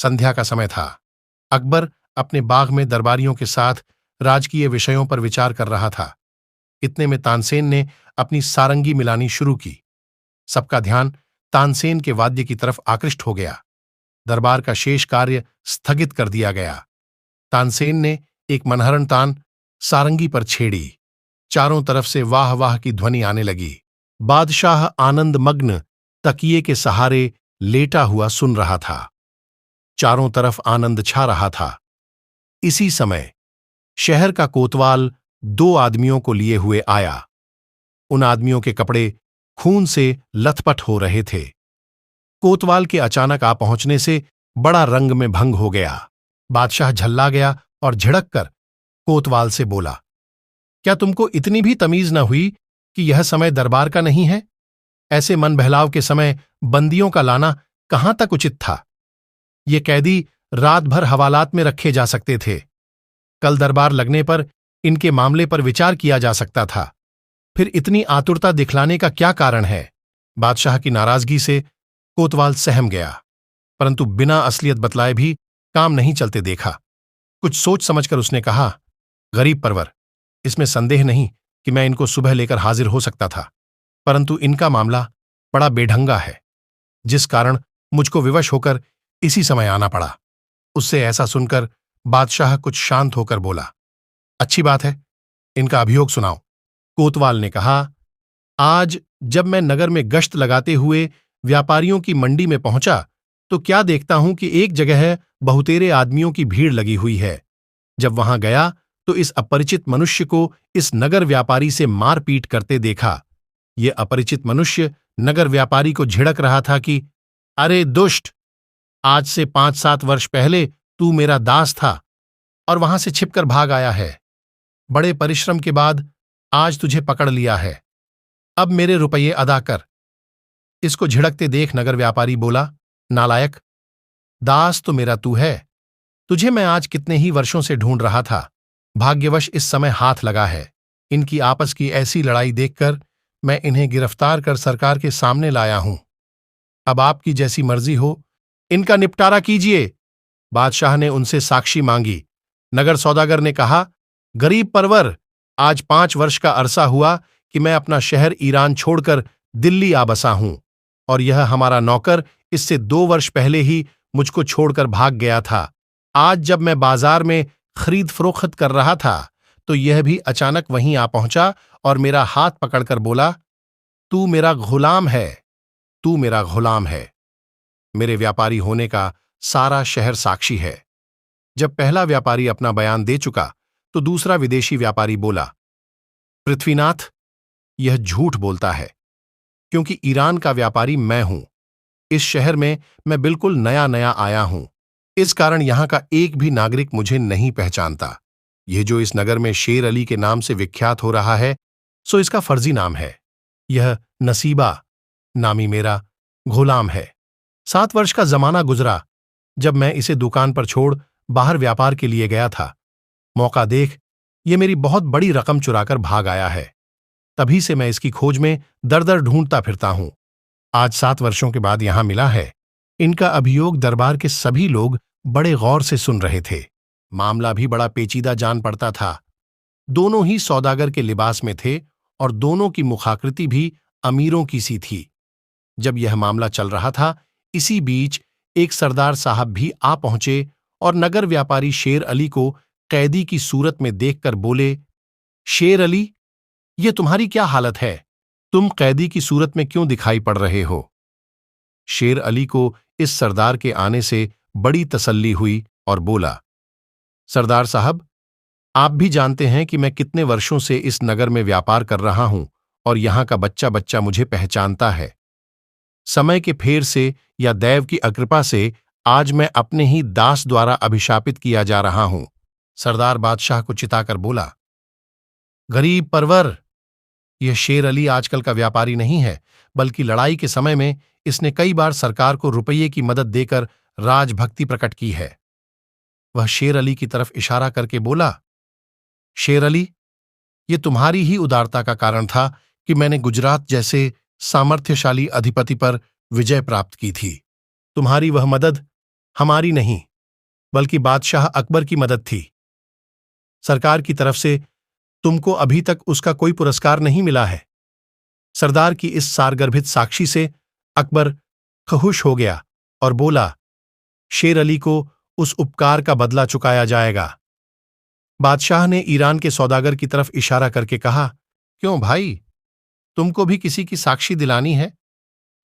संध्या का समय था। अकबर अपने बाग में दरबारियों के साथ राजकीय विषयों पर विचार कर रहा था। इतने में तानसेन ने अपनी सारंगी मिलानी शुरू की। सबका ध्यान तानसेन के वाद्य की तरफ आकृष्ट हो गया। दरबार का शेष कार्य स्थगित कर दिया गया। तानसेन ने एक मनहरण तान सारंगी पर छेड़ी। चारों तरफ से वाह वाह की ध्वनि आने लगी। बादशाह आनंद मग्न तकिए के सहारे लेटा हुआ सुन रहा था। चारों तरफ आनंद छा रहा था। इसी समय शहर का कोतवाल 2 आदमियों को लिए हुए आया। उन आदमियों के कपड़े खून से लथपथ हो रहे थे। कोतवाल के अचानक आ पहुंचने से बड़ा रंग में भंग हो गया। बादशाह झल्ला गया और झिड़क कर कोतवाल से बोला, क्या तुमको इतनी भी तमीज न हुई कि यह समय दरबार का नहीं है? ऐसे मन बहलाव के समय बंदियों का लाना कहां तक उचित था? ये कैदी रात भर हवालात में रखे जा सकते थे। कल दरबार लगने पर इनके मामले पर विचार किया जा सकता था। फिर इतनी आतुरता दिखलाने का क्या कारण है? बादशाह की नाराजगी से कोतवाल सहम गया, परंतु बिना असलियत बतलाए भी काम नहीं चलते देखा। कुछ सोच समझकर उसने कहा, गरीब परवर, इसमें संदेह नहीं कि मैं इनको सुबह लेकर हाजिर हो सकता था, परंतु इनका मामला बड़ा बेढंगा है, जिस कारण मुझको विवश होकर इसी समय आना पड़ा। उससे ऐसा सुनकर बादशाह कुछ शांत होकर बोला, अच्छी बात है, इनका अभियोग सुनाओ। कोतवाल ने कहा, आज जब मैं नगर में गश्त लगाते हुए व्यापारियों की मंडी में पहुंचा तो क्या देखता हूं कि एक जगह बहुतेरे आदमियों की भीड़ लगी हुई है। जब वहां गया तो इस अपरिचित मनुष्य को इस नगर व्यापारी से मारपीट करते देखा। ये अपरिचित मनुष्य नगर व्यापारी को झिड़क रहा था कि अरे दुष्ट, आज से 5-7 वर्ष पहले तू मेरा दास था और वहां से छिपकर भाग आया है। बड़े परिश्रम के बाद आज तुझे पकड़ लिया है, अब मेरे रुपये अदा कर। इसको झिड़कते देख नगर व्यापारी बोला, नालायक, दास तो मेरा तू है, तुझे मैं आज कितने ही वर्षों से ढूंढ रहा था, भाग्यवश इस समय हाथ लगा है। इनकी आपस की ऐसी लड़ाई देखकर मैं इन्हें गिरफ्तार कर सरकार के सामने लाया हूं। अब आपकी जैसी मर्जी हो, इनका निपटारा कीजिए। बादशाह ने उनसे साक्षी मांगी। नगर सौदागर ने कहा, गरीब परवर, आज 5 वर्ष का अरसा हुआ कि मैं अपना शहर ईरान छोड़कर दिल्ली आ बसा हूं, और यह हमारा नौकर इससे 2 वर्ष पहले ही मुझको छोड़कर भाग गया था। आज जब मैं बाजार में खरीद फरोख्त कर रहा था तो यह भी अचानक वहीं आ पहुंचा और मेरा हाथ पकड़कर बोला, तू मेरा गुलाम है, तू मेरा गुलाम है। मेरे व्यापारी होने का सारा शहर साक्षी है। जब पहला व्यापारी अपना बयान दे चुका तो दूसरा विदेशी व्यापारी बोला, पृथ्वीनाथ, यह झूठ बोलता है, क्योंकि ईरान का व्यापारी मैं हूं। इस शहर में मैं बिल्कुल नया नया आया हूं, इस कारण यहां का एक भी नागरिक मुझे नहीं पहचानता। यह जो इस नगर में शेर अली के नाम से विख्यात हो रहा है, सो इसका फर्जी नाम है। यह नसीबा नामी मेरा गुलाम है। 7 वर्ष का जमाना गुजरा जब मैं इसे दुकान पर छोड़ बाहर व्यापार के लिए गया था। मौका देख ये मेरी बहुत बड़ी रकम चुराकर भाग आया है। तभी से मैं इसकी खोज में दर दर ढूंढता फिरता हूं। आज 7 वर्षों के बाद यहां मिला है। इनका अभियोग दरबार के सभी लोग बड़े गौर से सुन रहे थे। मामला भी बड़ा पेचीदा जान पड़ता था। दोनों ही सौदागर के लिबास में थे और दोनों की मुखाकृति भी अमीरों की सी थी। जब यह मामला चल रहा था, इसी बीच एक सरदार साहब भी आ पहुंचे और नगर व्यापारी शेर अली को कैदी की सूरत में देखकर बोले, शेर अली, ये तुम्हारी क्या हालत है? तुम कैदी की सूरत में क्यों दिखाई पड़ रहे हो? शेर अली को इस सरदार के आने से बड़ी तसल्ली हुई और बोला, सरदार साहब, आप भी जानते हैं कि मैं कितने वर्षों से इस नगर में व्यापार कर रहा हूं और यहां का बच्चा बच्चा मुझे पहचानता है। समय के फेर से या दैव की अकृपा से आज मैं अपने ही दास द्वारा अभिशापित किया जा रहा हूं। सरदार बादशाह को चिताकर बोला, गरीब परवर, यह शेर अली आजकल का व्यापारी नहीं है, बल्कि लड़ाई के समय में इसने कई बार सरकार को रुपये की मदद देकर राजभक्ति प्रकट की है। वह शेर अली की तरफ इशारा करके बोला, शेर अली, ये तुम्हारी ही उदारता का कारण था कि मैंने गुजरात जैसे सामर्थ्यशाली अधिपति पर विजय प्राप्त की थी। तुम्हारी वह मदद हमारी नहीं, बल्कि बादशाह अकबर की मदद थी। सरकार की तरफ से तुमको अभी तक उसका कोई पुरस्कार नहीं मिला है। सरदार की इस सारगर्भित साक्षी से अकबर खुश हो गया और बोला, शेर अली को उस उपकार का बदला चुकाया जाएगा। बादशाह ने ईरान के सौदागर की तरफ इशारा करके कहा, क्यों भाई, तुमको भी किसी की साक्षी दिलानी है?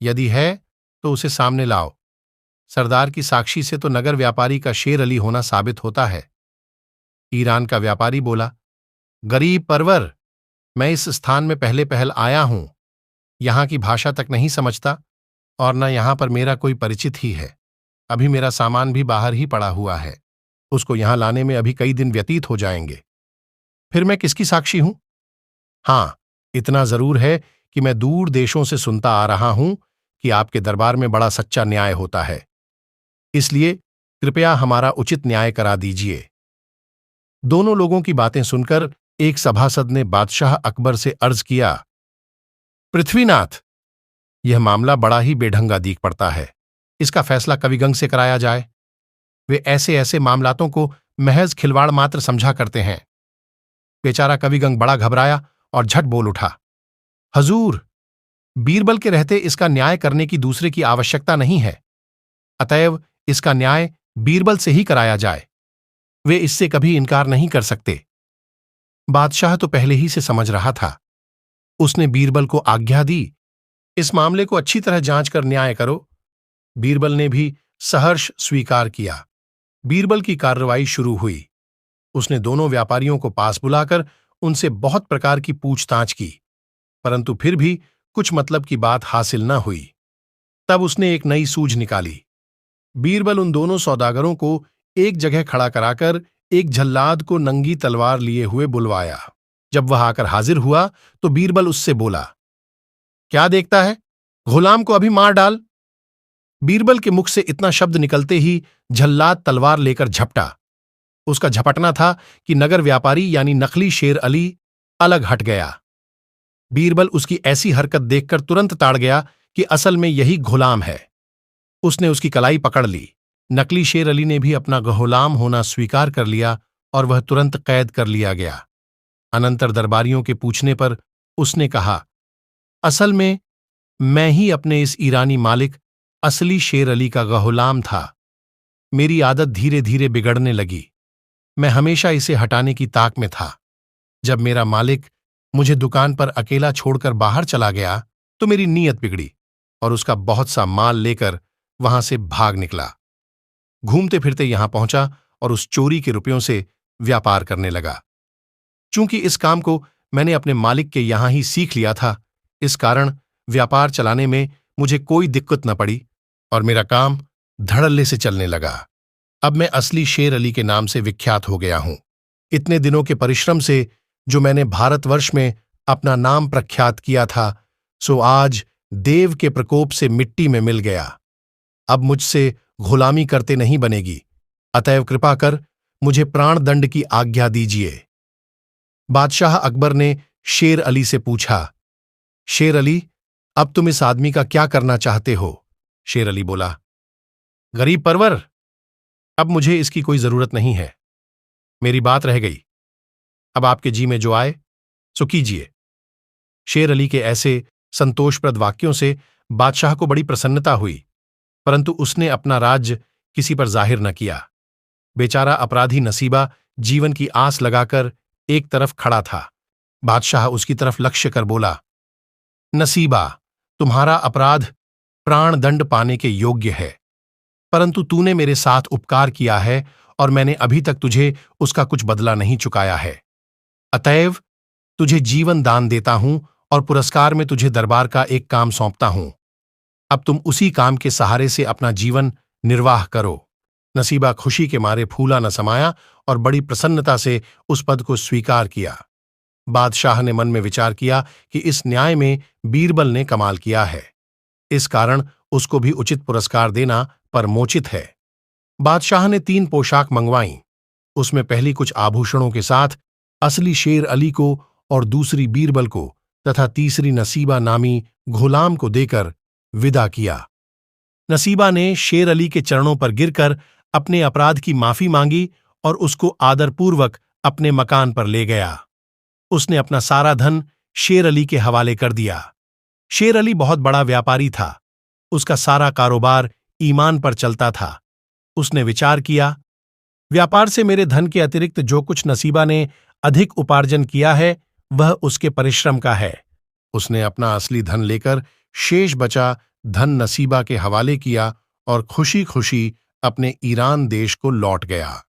यदि है तो उसे सामने लाओ। सरदार की साक्षी से तो नगर व्यापारी का शेर अली होना साबित होता है। ईरान का व्यापारी बोला, गरीब परवर, मैं इस स्थान में पहले पहल आया हूं, यहां की भाषा तक नहीं समझता और न यहां पर मेरा कोई परिचित ही है। अभी मेरा सामान भी बाहर ही पड़ा हुआ है, उसको यहां लाने में अभी कई दिन व्यतीत हो जाएंगे। फिर मैं किसकी साक्षी हूं? हां, इतना जरूर है कि मैं दूर देशों से सुनता आ रहा हूं कि आपके दरबार में बड़ा सच्चा न्याय होता है, इसलिए कृपया हमारा उचित न्याय करा दीजिए। दोनों लोगों की बातें सुनकर एक सभासद ने बादशाह अकबर से अर्ज किया, पृथ्वीनाथ, यह मामला बड़ा ही बेढंगा दीख पड़ता है, इसका फैसला कविगंग से कराया जाए। वे ऐसे ऐसे मामलातों को महज खिलवाड़ मात्र समझा करते हैं। बेचारा कविगंग बड़ा घबराया और झट बोल उठा, हजूर, बीरबल के रहते इसका न्याय करने की दूसरे की आवश्यकता नहीं है, अतएव इसका न्याय बीरबल से ही कराया जाए। वे इससे कभी इनकार नहीं कर सकते। बादशाह तो पहले ही से समझ रहा था। उसने बीरबल को आज्ञा दी, इस मामले को अच्छी तरह जांच कर न्याय करो। बीरबल ने भी सहर्ष स्वीकार किया। बीरबल की कार्रवाई शुरू हुई। उसने दोनों व्यापारियों को पास बुलाकर उनसे बहुत प्रकार की पूछताछ की, परंतु फिर भी कुछ मतलब की बात हासिल न हुई। तब उसने एक नई सूझ निकाली। बीरबल उन दोनों सौदागरों को एक जगह खड़ा कराकर एक जल्लाद को नंगी तलवार लिए हुए बुलवाया। जब वह आकर हाजिर हुआ तो बीरबल उससे बोला, क्या देखता है, गुलाम को अभी मार डाल। बीरबल के मुख से इतना शब्द निकलते ही जल्लाद तलवार लेकर झपटा। उसका झपटना था कि नगर व्यापारी यानी नकली शेर अली अलग हट गया। बीरबल उसकी ऐसी हरकत देखकर तुरंत ताड़ गया कि असल में यही गुलाम है। उसने उसकी कलाई पकड़ ली। नकली शेर अली ने भी अपना गुलाम होना स्वीकार कर लिया और वह तुरंत कैद कर लिया गया। अनंतर दरबारियों के पूछने पर उसने कहा, असल में मैं ही अपने इस ईरानी मालिक असली शेर अली का गुलाम था। मेरी आदत धीरे धीरे बिगड़ने लगी। मैं हमेशा इसे हटाने की ताक में था। जब मेरा मालिक मुझे दुकान पर अकेला छोड़कर बाहर चला गया तो मेरी नीयत बिगड़ी और उसका बहुत सा माल लेकर वहां से भाग निकला। घूमते फिरते यहां पहुंचा और उस चोरी के रुपयों से व्यापार करने लगा। चूंकि इस काम को मैंने अपने मालिक के यहां ही सीख लिया था, इस कारण व्यापार चलाने में मुझे कोई दिक्कत न पड़ी और मेरा काम धड़ल्ले से चलने लगा। अब मैं असली शेर अली के नाम से विख्यात हो गया हूं। इतने दिनों के परिश्रम से जो मैंने भारतवर्ष में अपना नाम प्रख्यात किया था, सो आज देव के प्रकोप से मिट्टी में मिल गया। अब मुझसे गुलामी करते नहीं बनेगी, अतएव कृपा कर मुझे प्राण दंड की आज्ञा दीजिए। बादशाह अकबर ने शेर अली से पूछा, शेर अली, अब तुम इस आदमी का क्या करना चाहते हो? शेर अली बोला, गरीब परवर, अब मुझे इसकी कोई जरूरत नहीं है। मेरी बात रह गई। अब आपके जी में जो आए सो कीजिए। शेर अली के ऐसे संतोषप्रद वाक्यों से बादशाह को बड़ी प्रसन्नता हुई, परंतु उसने अपना राज्य किसी पर जाहिर न किया। बेचारा अपराधी नसीबा जीवन की आस लगाकर एक तरफ खड़ा था। बादशाह उसकी तरफ लक्ष्य कर बोला, नसीबा, तुम्हारा अपराध प्राण दंड पाने के योग्य है, परंतु तूने मेरे साथ उपकार किया है और मैंने अभी तक तुझे उसका कुछ बदला नहीं चुकाया है। अतएव तुझे जीवन दान देता हूं और पुरस्कार में तुझे दरबार का एक काम सौंपता हूं। अब तुम उसी काम के सहारे से अपना जीवन निर्वाह करो। नसीबा खुशी के मारे फूला न समाया और बड़ी प्रसन्नता से उस पद को स्वीकार किया। बादशाह ने मन में विचार किया कि इस न्याय में बीरबल ने कमाल किया है, इस कारण उसको भी उचित पुरस्कार देना परमोचित है। बादशाह ने 3 पोशाक मंगवाईं। उसमें पहली कुछ आभूषणों के साथ असली शेर अली को और दूसरी बीरबल को तथा तीसरी नसीबा नामी गुलाम को देकर विदा किया। नसीबा ने शेर अली के चरणों पर गिरकर अपने अपराध की माफी मांगी और उसको आदरपूर्वक अपने मकान पर ले गया। उसने अपना सारा धन शेर अली के हवाले कर दिया। शेर अली बहुत बड़ा व्यापारी था। उसका सारा कारोबार ईमान पर चलता था। उसने विचार किया, व्यापार से मेरे धन के अतिरिक्त जो कुछ नसीबा ने अधिक उपार्जन किया है वह उसके परिश्रम का है। उसने अपना असली धन लेकर शेष बचा धन नसीबा के हवाले किया और खुशी खुशी अपने ईरान देश को लौट गया।